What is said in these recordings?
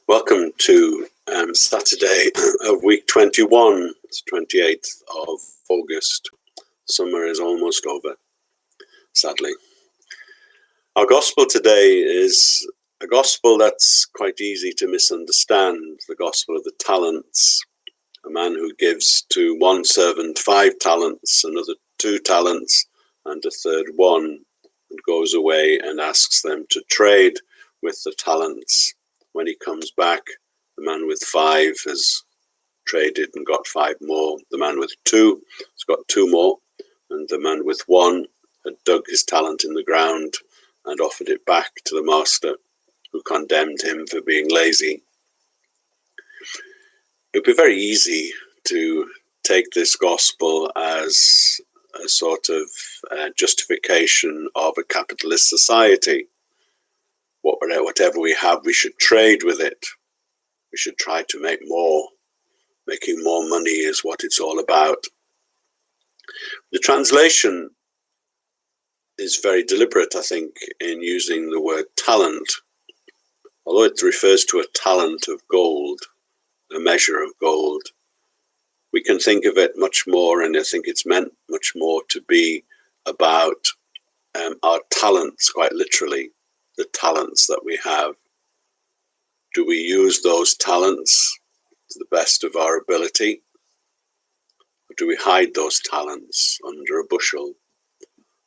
Welcome to Saturday of week 21. It's 28th of August. Summer is almost over, sadly. Our gospel today is a gospel that's quite easy to misunderstand, the gospel of the talents. A man who gives to one servant 5 talents, another 2 talents, and a third 1, and goes away and asks them to trade with the talents. When he comes back, the man with 5 has traded and got 5 more. The man with 2 has got 2 more. And the man with 1 had dug his talent in the ground and offered it back to the master, who condemned him for being lazy. It would be very easy to take this gospel as a sort of justification of a capitalist society. Whatever we have, we should trade with it. We should try to make more. Making more money is what it's all about. The translation is very deliberate, I think, in using the word talent. Although it refers to a talent of gold, a measure of gold, we can think of it much more, and I think it's meant much more to be about our talents, quite literally, the talents that we have. Do we use those talents to the best of our ability? Or do we hide those talents under a bushel,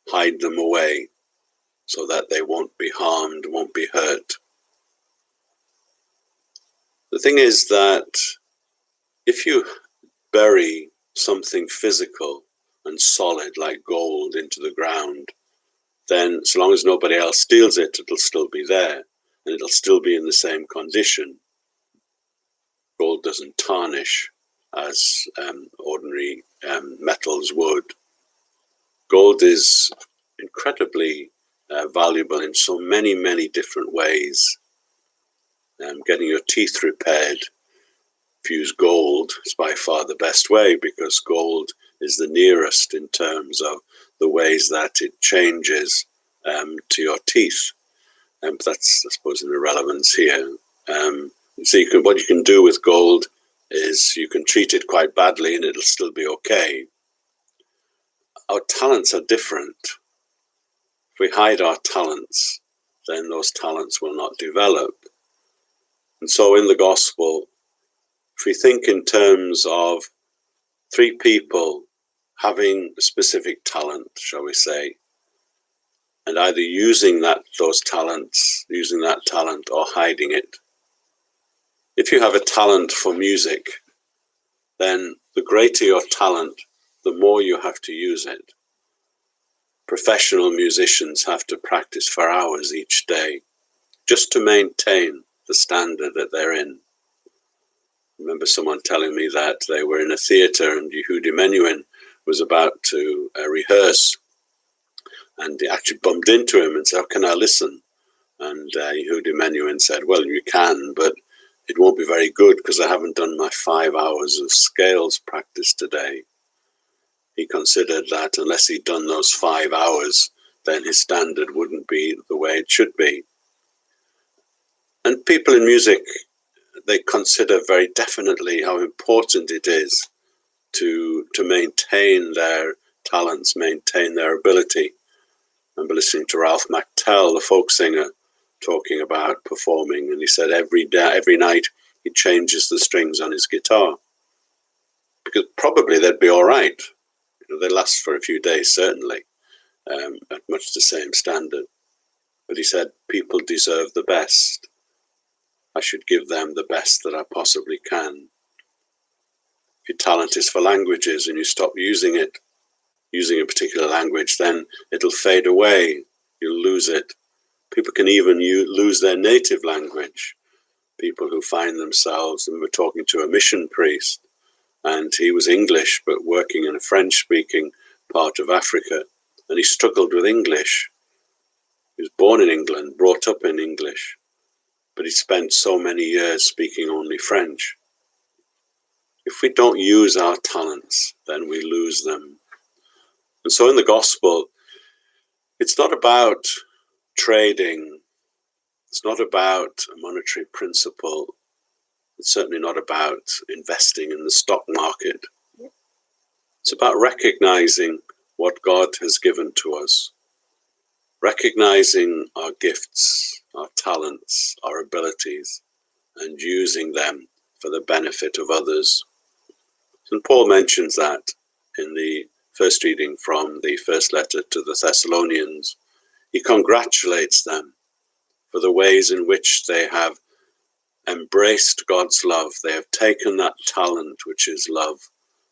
hide them away so that they won't be harmed, won't be hurt? The thing is that if you bury something physical and solid like gold into the ground, then so long as nobody else steals it, it'll still be there and it'll still be in the same condition. Gold doesn't tarnish as ordinary metals would. Gold is incredibly valuable in so many, many different ways. Getting your teeth repaired, if you use gold, is by far the best way, because gold is the nearest in terms of the ways that it changes to your teeth. But that's, I suppose, an irrelevance here. So what you can do with gold is you can treat it quite badly and it'll still be okay. Our talents are different. If we hide our talents, then those talents will not develop. And so in the gospel, if we think in terms of 3 people having a specific talent, shall we say, and either using that talent or hiding it. If you have a talent for music, then the greater your talent, the more you have to use it. Professional musicians have to practice for hours each day just to maintain the standard that they're in. I remember someone telling me that they were in a theatre and Yehudi Menuhin was about to rehearse, and he actually bumped into him and said, "Oh, can I listen?" And Yehudi Menuhin said, "Well, you can, but it won't be very good because I haven't done my 5 hours of scales practice today." He considered that unless he'd done those 5 hours, then his standard wouldn't be the way it should be. And people in music, they consider very definitely how important it is to maintain their talents, maintain their ability. I remember listening to Ralph McTell, the folk singer, talking about performing, and he said every night he changes the strings on his guitar, because probably they'd be all right. They last for a few days, certainly, at much the same standard. But he said, people deserve the best. I should give them the best that I possibly can. If your talent is for languages and you stop using it, using a particular language, then it'll fade away. You'll lose it. People can even lose their native language. People who find themselves, and we were talking to a mission priest, and he was English, but working in a French-speaking part of Africa, and he struggled with English. He was born in England, brought up in English, but he spent so many years speaking only French. If we don't use our talents, then we lose them. And so in the gospel, it's not about trading. It's not about a monetary principle. It's certainly not about investing in the stock market. It's about recognizing what God has given to us, recognizing our gifts, our talents, our abilities, and using them for the benefit of others. And Paul mentions that in the first reading from the first letter to the Thessalonians. He congratulates them for the ways in which they have embraced God's love. They have taken that talent, which is love,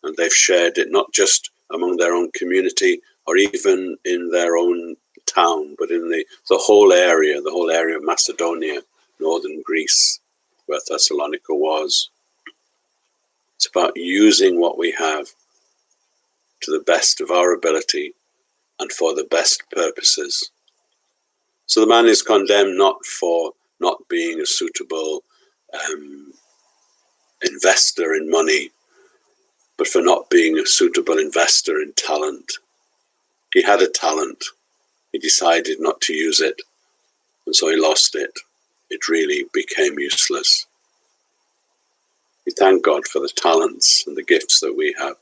and they've shared it not just among their own community or even in their own town, but in the whole area of Macedonia, northern Greece, where Thessalonica was. It's about using what we have to the best of our ability and for the best purposes. So the man is condemned not for not being a suitable investor in money, but for not being a suitable investor in talent. He had a talent. He decided not to use it, and so he lost it. It really became useless. We thank God for the talents and the gifts that we have.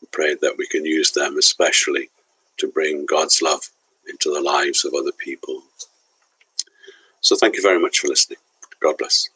We pray that we can use them especially to bring God's love into the lives of other people. So thank you very much for listening. God bless.